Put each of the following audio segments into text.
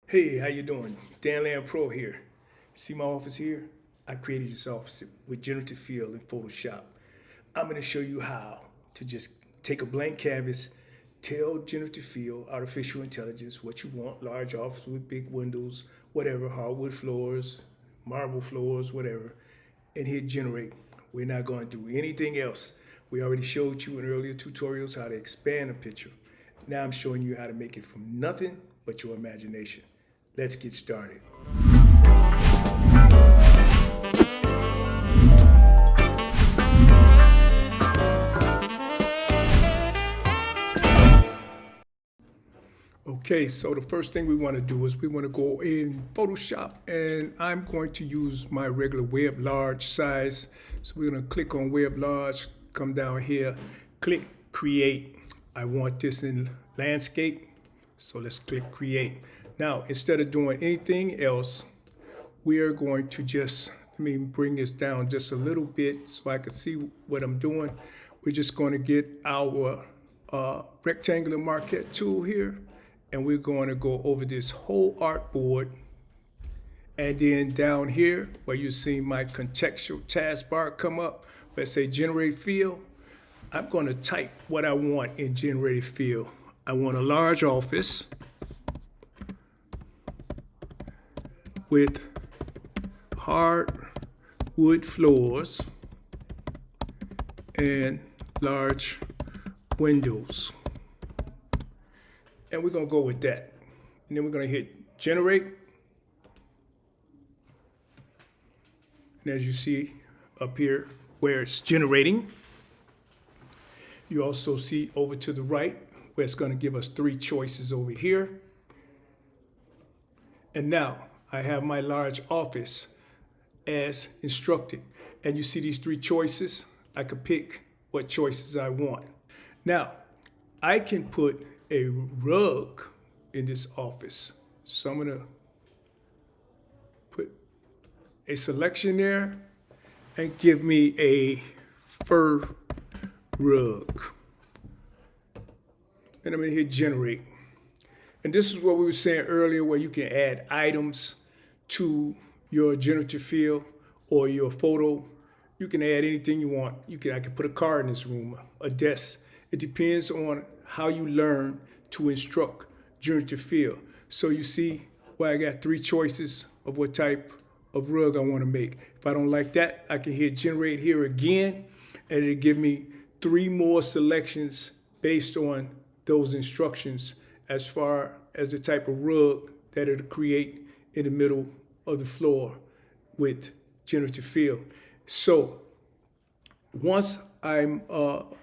Hey, how you doing? Dan Land Pro here. See my office here? I created this office with generative fill in Photoshop. I'm going to show you how to just take a blank canvas, tell generative fill, artificial intelligence, what you want, large office with big windows, whatever, hardwood floors, marble floors, whatever, and hit generate. We're not going to do anything else. We already showed you in earlier tutorials how to expand a picture. Now I'm showing you how to make it from nothing but your imagination. Let's get started. Okay, so the first thing we want to do is we want to go in Photoshop, and I'm going to use my regular web large size. So we're going to click on web large, come down here, click create. I want this in landscape, so let's click create. Now, instead of doing anything else, we are going to just, let me bring this down just a little bit so I can see what I'm doing. We're just going to get our rectangular marquee tool here, and we're going to go over this whole artboard. And then down here, where you see my contextual taskbar come up, where it says generate fill, I'm going to type what I want in generative fill. I want a large office with hardwood floors and large windows. And we're going to go with that. And then we're going to hit generate. And as you see up here where it's generating, you also see over to the right where it's going to give us 3 choices over here. And now I have my large office as instructed. And you see these 3 choices. I could pick what choices I want. Now, I can put a rug in this office. So I'm going to put a selection there and give me a fur rug. And I'm going to hit generate. And this is what we were saying earlier, where you can add items to your generative fill or your photo. You can add anything you want. I can put a car in this room, a desk. It depends on how you learn to instruct generative fill. So you see where I got 3 choices of what type of rug I want to make. If I don't like that, I can hit generate here again, and it'll give me 3 more selections based on those instructions as far as the type of rug that it'll create in the middle of the floor with generative fill. So once I'm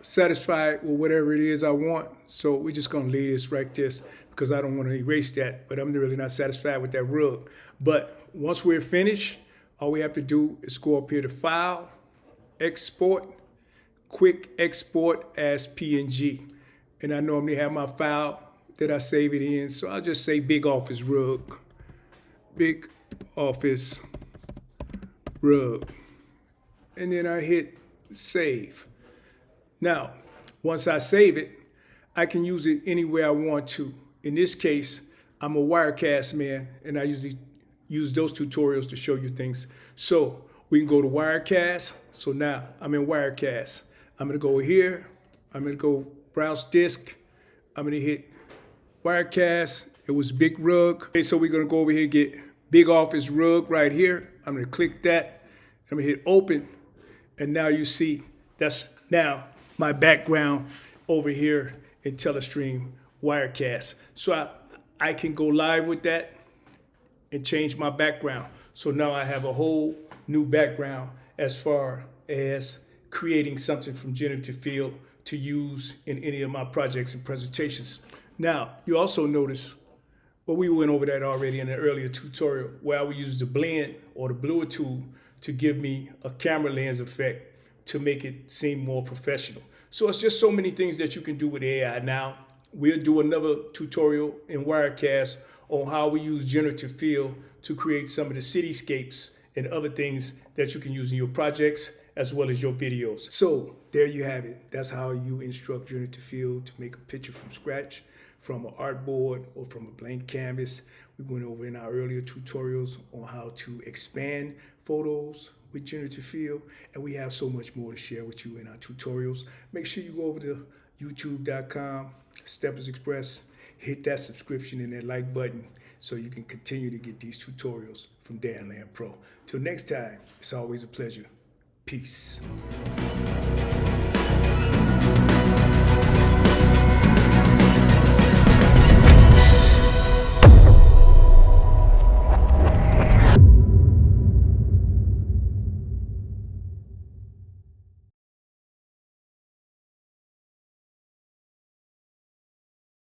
satisfied with whatever it is I want, so we're just gonna leave this right this because I don't want to erase that, but I'm really not satisfied with that rug. But once we're finished, all we have to do is go up here to File, Export, Quick Export as PNG. And I normally have my file that I save it in, so I'll just say big office rug. Big office rug. And then I hit save. Now, once I save it, I can use it anywhere I want to. In this case, I'm a wirecast man, and I usually use those tutorials to show you things. So we can go to wirecast. So now I'm in wirecast. I'm gonna go here. I'm gonna go browse disk. I'm gonna hit wirecast. It was big rug. Okay, so we're gonna go over here and get big office rug right here. I'm gonna click that. I'm gonna hit open. And now you see that's now my background over here in Telestream Wirecast. So I can go live with that and change my background. So now I have a whole new background as far as creating something from generative fill to use in any of my projects and presentations. Now, you also notice, well, we went over that already in an earlier tutorial, where I would use the blend or the bluer tool to give me a camera lens effect to make it seem more professional. So it's just so many things that you can do with AI. Now, we'll do another tutorial in Wirecast on how we use generative fill to create some of the cityscapes and other things that you can use in your projects as well as your videos. So there you have it. That's how you instruct generative fill to make a picture from scratch, from an artboard or from a blank canvas We went over in our earlier tutorials on how to expand photos with generative fill, and we have so much more to share with you in our tutorials. Make sure you go over to youtube.com, Steppers Express, hit that subscription and that like button so you can continue to get these tutorials from Dan Land Pro. Till next time, it's always a pleasure. Peace.